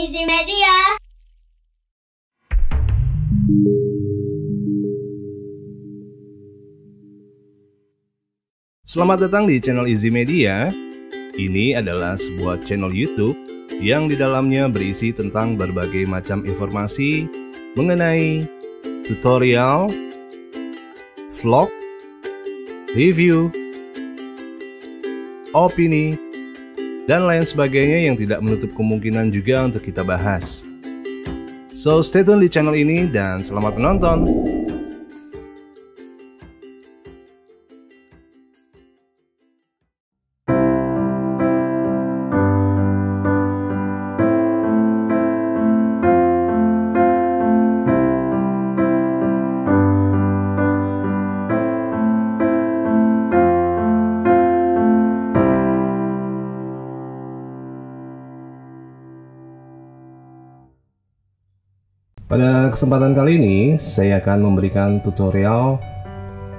Easy Media. Selamat datang di channel Easy Media. Ini adalah sebuah channel YouTube yang di dalamnya berisi tentang berbagai macam informasi mengenai tutorial, vlog, review, opini, dan lain sebagainya yang tidak menutup kemungkinan juga untuk kita bahas. So stay tune di channel ini dan selamat menonton. Pada kesempatan kali ini, saya akan memberikan tutorial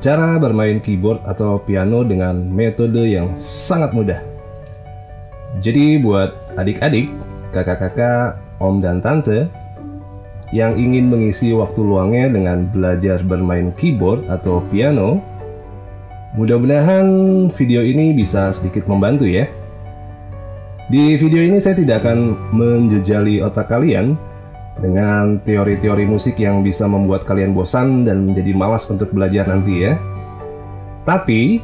cara bermain keyboard atau piano dengan metode yang sangat mudah. Jadi buat adik-adik, kakak-kakak, om dan tante yang ingin mengisi waktu luangnya dengan belajar bermain keyboard atau piano, mudah-mudahan video ini bisa sedikit membantu ya. Di video ini saya tidak akan menjejali otak kalian dengan teori-teori musik yang bisa membuat kalian bosan dan menjadi malas untuk belajar nanti ya. Tapi,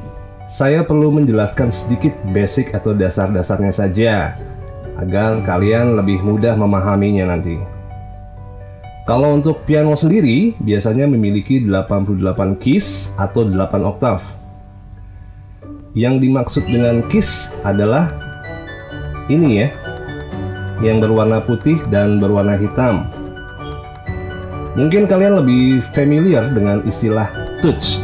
saya perlu menjelaskan sedikit basic atau dasar-dasarnya saja, agar kalian lebih mudah memahaminya nanti. Kalau untuk piano sendiri, biasanya memiliki 88 keys atau 8 oktav. Yang dimaksud dengan keys adalah ini ya, yang berwarna putih dan berwarna hitam. Mungkin kalian lebih familiar dengan istilah touch.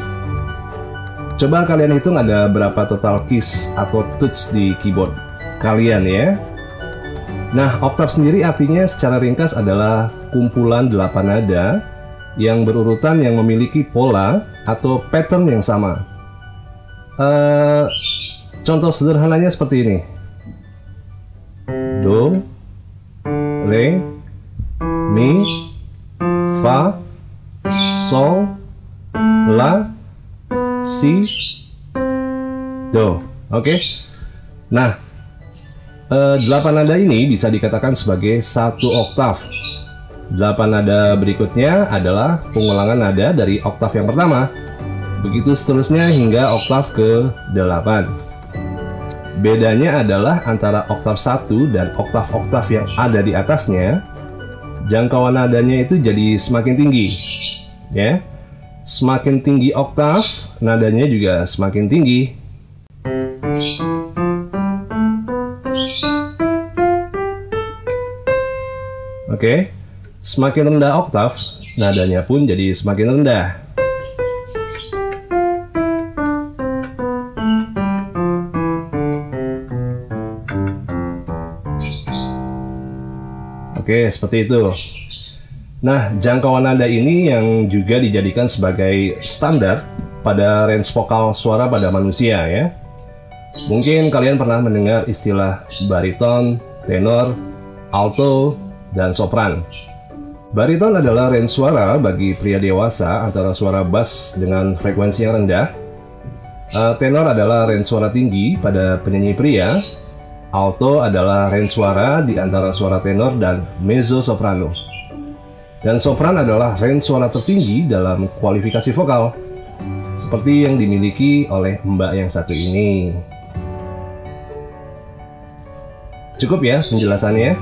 Coba kalian hitung ada berapa total keys atau touch di keyboard kalian ya. Nah, oktav sendiri artinya secara ringkas adalah kumpulan 8 nada yang berurutan yang memiliki pola atau pattern yang sama. Contoh sederhananya seperti ini. Do, Re, Mi, Fa, Sol, La, Si, Do. Oke. Nah, 8 nada ini bisa dikatakan sebagai satu oktav. 8 nada berikutnya adalah pengulangan nada dari oktav yang pertama. Begitu seterusnya hingga oktav ke-8. Bedanya adalah antara oktav 1 dan oktav-oktav yang ada di atasnya, jangkauan nadanya itu jadi semakin tinggi. Ya. Semakin tinggi oktav, nadanya juga semakin tinggi. Oke. Semakin rendah oktav, nadanya pun jadi semakin rendah. Oke, seperti itu. Nah, jangkauan nada ini yang juga dijadikan sebagai standar pada range vokal suara pada manusia ya. Mungkin kalian pernah mendengar istilah bariton, tenor, alto, dan sopran. Bariton adalah range suara bagi pria dewasa antara suara bass dengan frekuensi yang rendah. Tenor adalah range suara tinggi pada penyanyi pria. Alto adalah range suara di antara suara tenor dan mezzo soprano. Dan sopran adalah range suara tertinggi dalam kualifikasi vokal, seperti yang dimiliki oleh mbak yang satu ini. Cukup ya penjelasannya?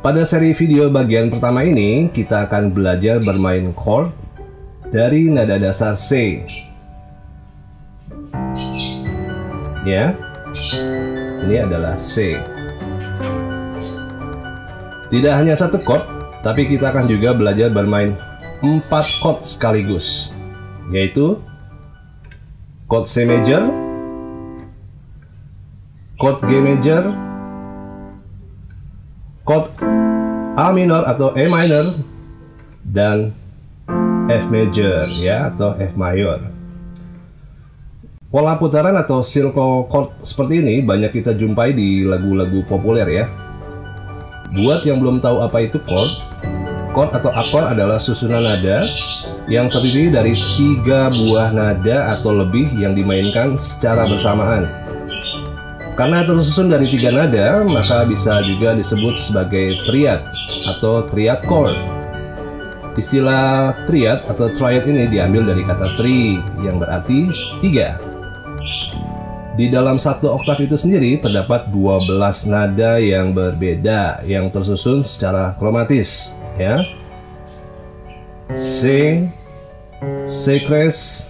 Pada seri video bagian pertama ini, kita akan belajar bermain chord dari nada dasar C. Ya. Ini adalah C. Tidak hanya satu chord, tapi kita akan juga belajar bermain 4 chord sekaligus, yaitu chord C major, chord G major, chord A minor atau E minor, dan F major ya, atau F mayor. Pola putaran atau circle chord seperti ini banyak kita jumpai di lagu-lagu populer ya. buat yang belum tahu apa itu chord, chord atau akord adalah susunan nada yang terdiri dari 3 buah nada atau lebih yang dimainkan secara bersamaan. Karena tersusun dari 3 nada, maka bisa juga disebut sebagai triad atau triad chord. Istilah triad atau triad ini diambil dari kata tri yang berarti 3. Di dalam satu oktav itu sendiri terdapat 12 nada yang berbeda yang tersusun secara kromatis, ya. C, C cres,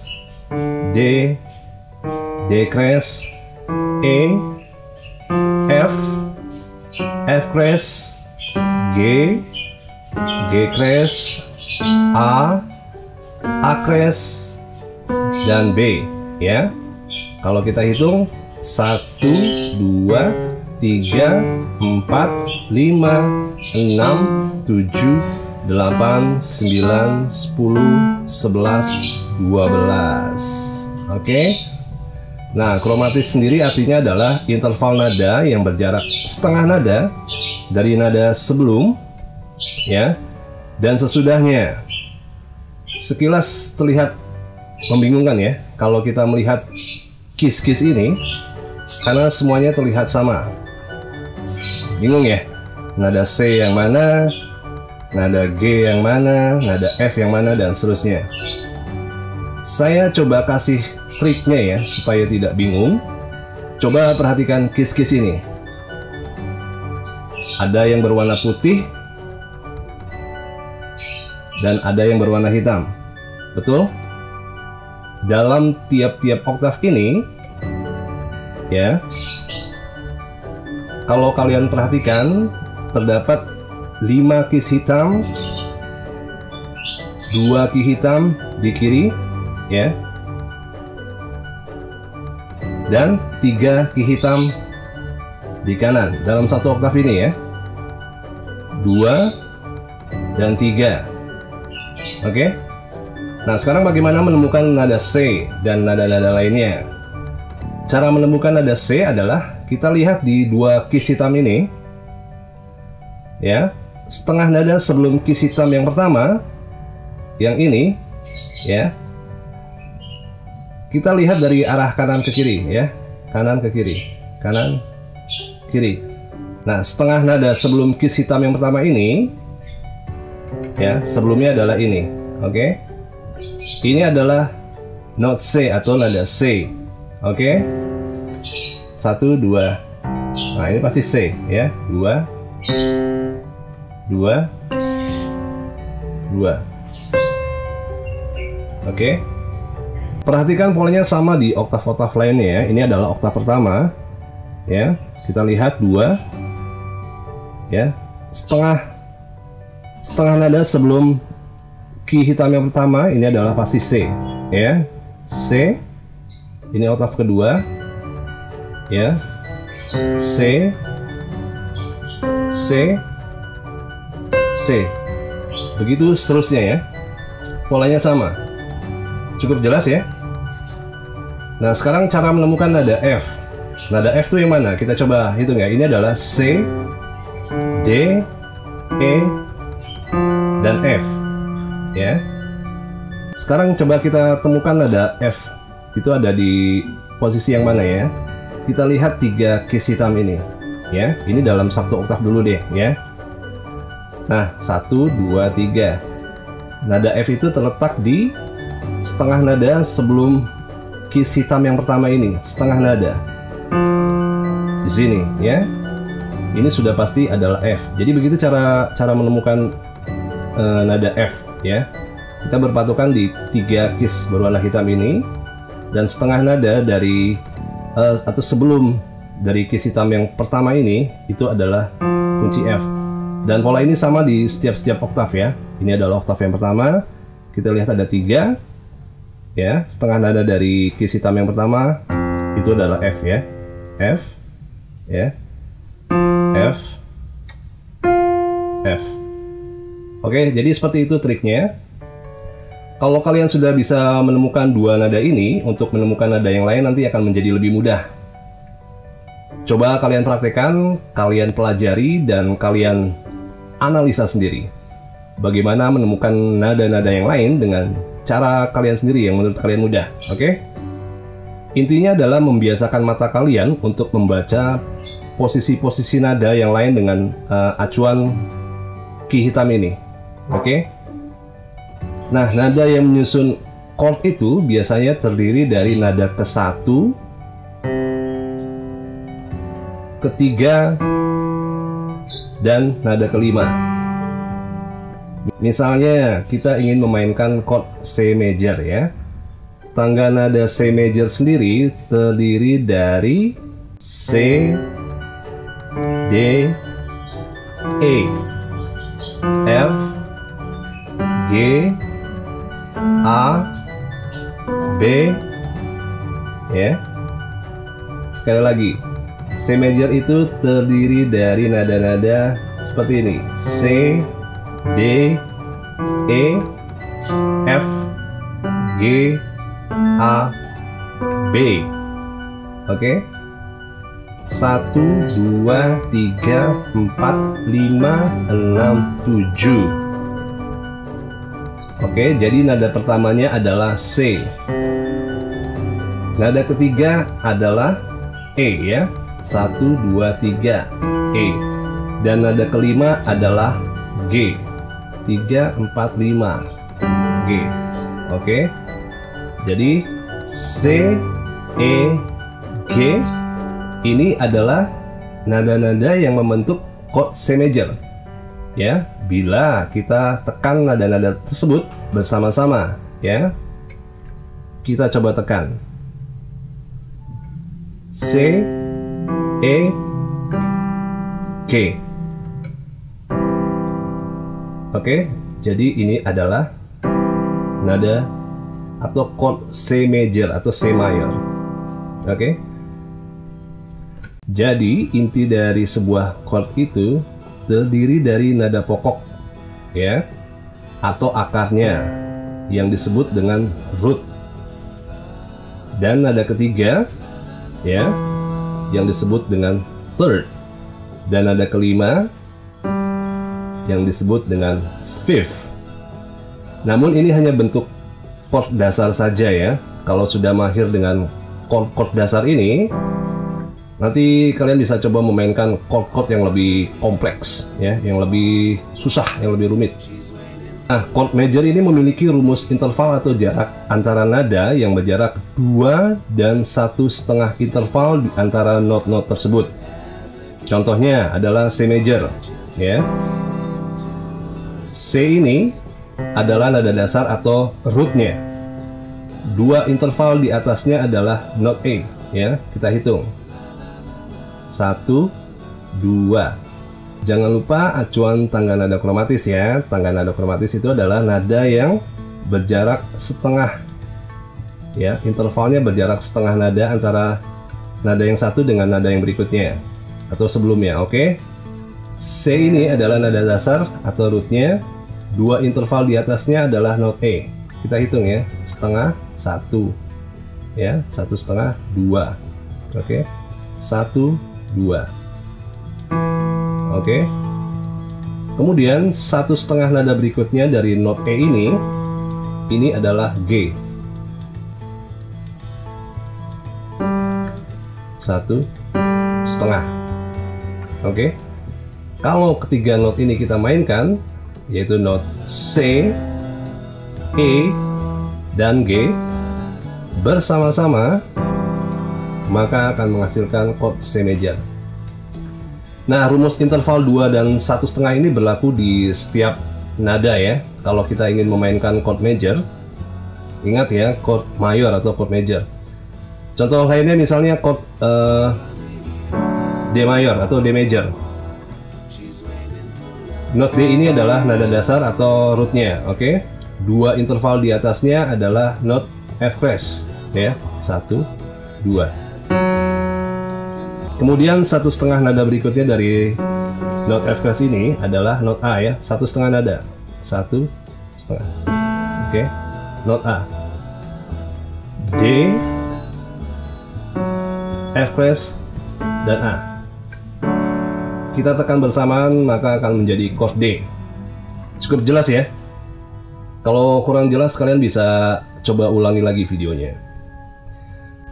D, D cres, E, F, F cres, G, G cres, A cres, dan B, ya. Kalau kita hitung 1, 2, 3, 4, 5, 6, 7, 8, 9, 10, 11, 12. Oke. Nah, kromatis sendiri artinya adalah interval nada yang berjarak setengah nada dari nada sebelum, ya, dan sesudahnya. Sekilas terlihat membingungkan ya kalau kita melihat kis-kis ini, karena semuanya terlihat sama. Bingung ya, nada C yang mana, nada G yang mana, nada F yang mana, dan seterusnya. Saya coba kasih triknya ya supaya tidak bingung. Coba perhatikan kis-kis ini. Ada yang berwarna putih dan ada yang berwarna hitam. Betul? Dalam tiap-tiap oktav ini, ya, kalau kalian perhatikan terdapat 5 kis hitam, 2 kis hitam di kiri, ya, dan 3 kis hitam di kanan dalam satu oktav ini, ya. 2 dan 3. Oke. Nah, sekarang bagaimana menemukan nada C dan nada-nada lainnya? Cara menemukan nada C adalah kita lihat di 2 kis hitam ini, ya, setengah nada sebelum kis hitam yang pertama, yang ini, ya. Kita lihat dari arah kanan ke kiri, ya, kanan ke kiri, kanan, kiri. Nah, setengah nada sebelum kis hitam yang pertama ini, ya, sebelumnya adalah ini, oke? Ini adalah note C atau nada C. Oke. 1, 2. Nah, ini pasti C, ya. 2, 2, 2. Oke. Perhatikan polanya sama di oktav-oktav lainnya ya. Ini adalah oktav pertama, ya. Kita lihat 2, ya. Setengah nada sebelum ki hitam yang pertama ini adalah pasti C, ya. C. Ini oktav kedua, ya. C, C, C. Begitu seterusnya ya. Polanya sama. Cukup jelas ya. Nah, sekarang cara menemukan nada F. Nada F itu yang mana? Kita coba hitung ya. Ini adalah C, D, E, dan F. Ya. Sekarang coba kita temukan nada F. Itu ada di posisi yang mana ya? Kita lihat 3 kis hitam ini, ya. Ini dalam satu oktav dulu deh, ya. Nah, 1, 2, 3. Nada F itu terletak di setengah nada sebelum kis hitam yang pertama ini, setengah nada. Di sini, ya. Ini sudah pasti adalah F. Jadi begitu cara menemukan nada F, ya. Kita berpatokan di 3 kis berwarna hitam ini, dan setengah nada dari atau sebelum dari kis hitam yang pertama ini itu adalah kunci F. Dan pola ini sama di setiap oktav ya. Ini adalah oktav yang pertama. Kita lihat ada 3, ya. Setengah nada dari kis hitam yang pertama itu adalah F ya. F, ya. F, F. Oke, jadi seperti itu triknya. Kalau kalian sudah bisa menemukan 2 nada ini, untuk menemukan nada yang lain nanti akan menjadi lebih mudah. Coba kalian praktekkan, kalian pelajari, dan kalian analisa sendiri. Bagaimana menemukan nada-nada yang lain dengan cara kalian sendiri yang menurut kalian mudah, oke? Intinya adalah membiasakan mata kalian untuk membaca posisi-posisi nada yang lain dengan acuan key hitam ini, oke? Nah, nada yang menyusun chord itu biasanya terdiri dari nada ke-1, ke-3, dan nada ke-5. Misalnya kita ingin memainkan chord C major ya. Tangga nada C major sendiri terdiri dari C, D, E, F, G, A, B, ya. Sekali lagi, C major itu terdiri dari nada-nada seperti ini: C, D, E, F, G, A, B. Oke. 1, 2, 3, 4, 5, 6, 7. Oke, jadi nada pertamanya adalah C. Nada ketiga adalah E ya. 1, 2, 3, E. Dan nada kelima adalah G. 3, 4, 5, G. Oke. Jadi C, E, G ini adalah nada-nada yang membentuk chord C major. Ya, bila kita tekan nada-nada tersebut bersama-sama, ya. Kita coba tekan. C, E, G. Oke, jadi ini adalah nada atau chord C major atau C mayor. Oke. Jadi inti dari sebuah chord itu terdiri dari nada pokok, ya, atau akarnya yang disebut dengan root. Dan nada ketiga, ya, yang disebut dengan third. Dan nada kelima yang disebut dengan fifth. Namun ini hanya bentuk chord dasar saja ya. Kalau sudah mahir dengan chord dasar ini, nanti kalian bisa coba memainkan chord-chord yang lebih kompleks ya, yang lebih susah, yang lebih rumit. Nah, chord major ini memiliki rumus interval atau jarak antara nada yang berjarak 2 dan 1,5 interval di antara not-not tersebut. Contohnya adalah C major ya. C ini adalah nada dasar atau rootnya. 2 interval di atasnya adalah not A ya. Kita hitung. 1, 2. Jangan lupa acuan tangga nada kromatis ya. Tangga nada kromatis itu adalah nada yang berjarak setengah. Ya, intervalnya berjarak setengah nada antara nada yang satu dengan nada yang berikutnya atau sebelumnya, oke? C ini adalah nada dasar atau rootnya. 2 interval di atasnya adalah not A. Kita hitung ya. Setengah, 1. Ya, 1,5, 2. Oke. 1, 2. Oke. Kemudian 1,5 nada berikutnya dari not E ini adalah G. 1,5. Oke. Kalau ketiga not ini kita mainkan, yaitu not C, E, dan G bersama-sama, maka akan menghasilkan chord C major. Nah, rumus interval 2 dan 1,5 ini berlaku di setiap nada ya. Kalau kita ingin memainkan chord major, ingat ya, chord mayor atau chord major. Contoh lainnya misalnya chord D mayor atau D major. Not D ini adalah nada dasar atau rootnya, oke? 2 interval di atasnya adalah not F crash ya. 1, 2. Kemudian 1,5 nada berikutnya dari not F crash ini adalah not A ya, 1,5 nada. 1,5. Oke. Not A. D, F crash, dan A. Kita tekan bersamaan maka akan menjadi chord D. Cukup jelas ya? Kalau kurang jelas kalian bisa coba ulangi lagi videonya.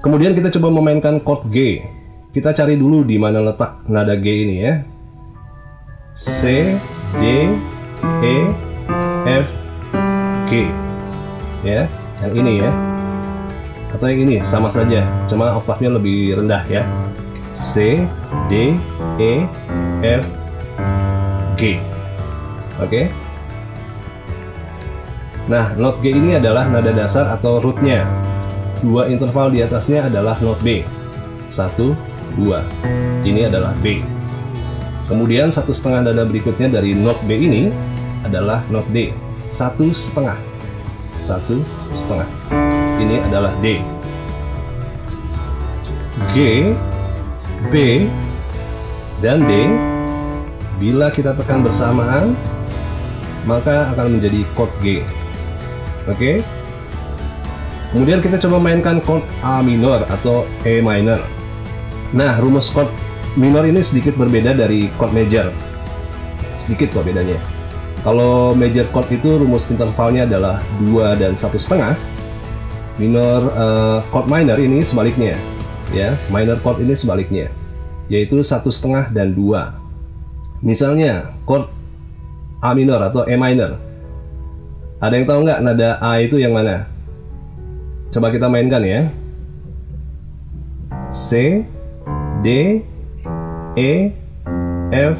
Kemudian kita coba memainkan chord G. Kita cari dulu di mana letak nada G ini ya. C, D, E, F, G. Ya, yang ini ya. Atau yang ini sama saja, cuma oktavnya lebih rendah ya. C, D, E, F, G. Oke. Nah, not G ini adalah nada dasar atau rootnya. Dua interval di atasnya adalah not B. 1, 2. Ini adalah B. Kemudian 1/2 nada berikutnya dari not B ini adalah not D. 1/2. 1/2. Ini adalah D. G, B, dan D bila kita tekan bersamaan maka akan menjadi chord G. Oke. Kemudian kita coba mainkan chord A minor atau E minor. Nah, rumus chord minor ini sedikit berbeda dari chord major. Sedikit kok bedanya. Kalau major chord itu rumus intervalnya adalah 2 dan 1/2. Chord minor ini sebaliknya, ya. Minor chord ini sebaliknya, yaitu 1/2 dan 2. Misalnya chord A minor atau E minor. Ada yang tahu nggak nada A itu yang mana? Coba kita mainkan ya. C, D, E, F,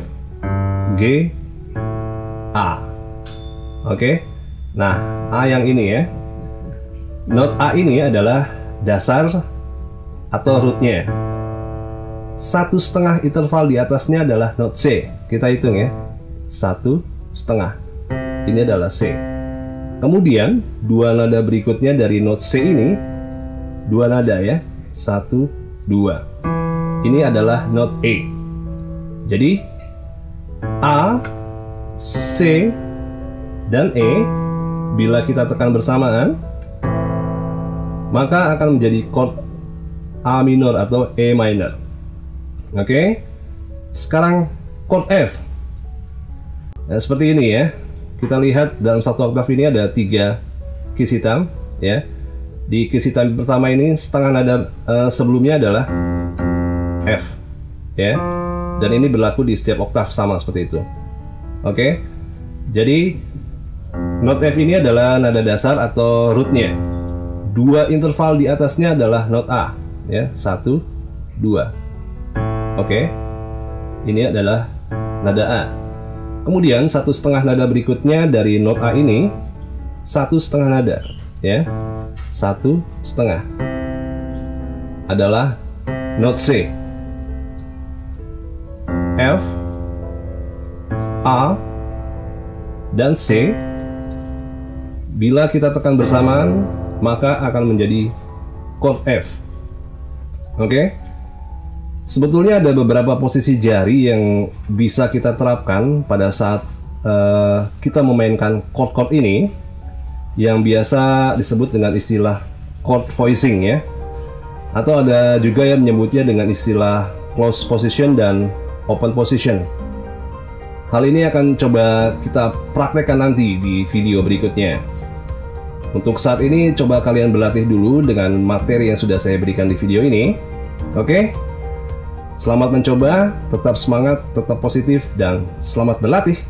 G, A. Oke. Nah, A yang ini ya. Not A ini adalah dasar atau rootnya. 1/2 interval di atasnya adalah not C. Kita hitung ya. 1/2. Ini adalah C. Kemudian dua nada berikutnya dari not C ini, dua nada ya. 1, 2. Ini adalah not E. Jadi A, C, dan E bila kita tekan bersamaan maka akan menjadi chord A minor atau E minor. Oke. Sekarang chord F. Nah, seperti ini ya. Kita lihat dalam satu oktav ini ada 3 keys hitam ya. Di keys hitam pertama ini setengah nada sebelumnya adalah F ya. Dan ini berlaku di setiap oktav sama seperti itu. Oke. Jadi not F ini adalah nada dasar atau rootnya. Dua interval di atasnya adalah not A ya. 1, 2. Oke. Ini adalah nada A. Kemudian 1/2 nada berikutnya dari not A ini 1/2 nada ya. 1/2 adalah not C. F, A, dan C bila kita tekan bersamaan maka akan menjadi chord F. Oke. Sebetulnya ada beberapa posisi jari yang bisa kita terapkan pada saat kita memainkan chord-chord ini yang biasa disebut dengan istilah chord voicing ya. Atau ada juga yang menyebutnya dengan istilah close position dan open position. Hal ini akan coba kita praktekkan nanti di video berikutnya. Untuk saat ini coba kalian berlatih dulu dengan materi yang sudah saya berikan di video ini. Oke? Selamat mencoba, tetap semangat, tetap positif, dan selamat berlatih.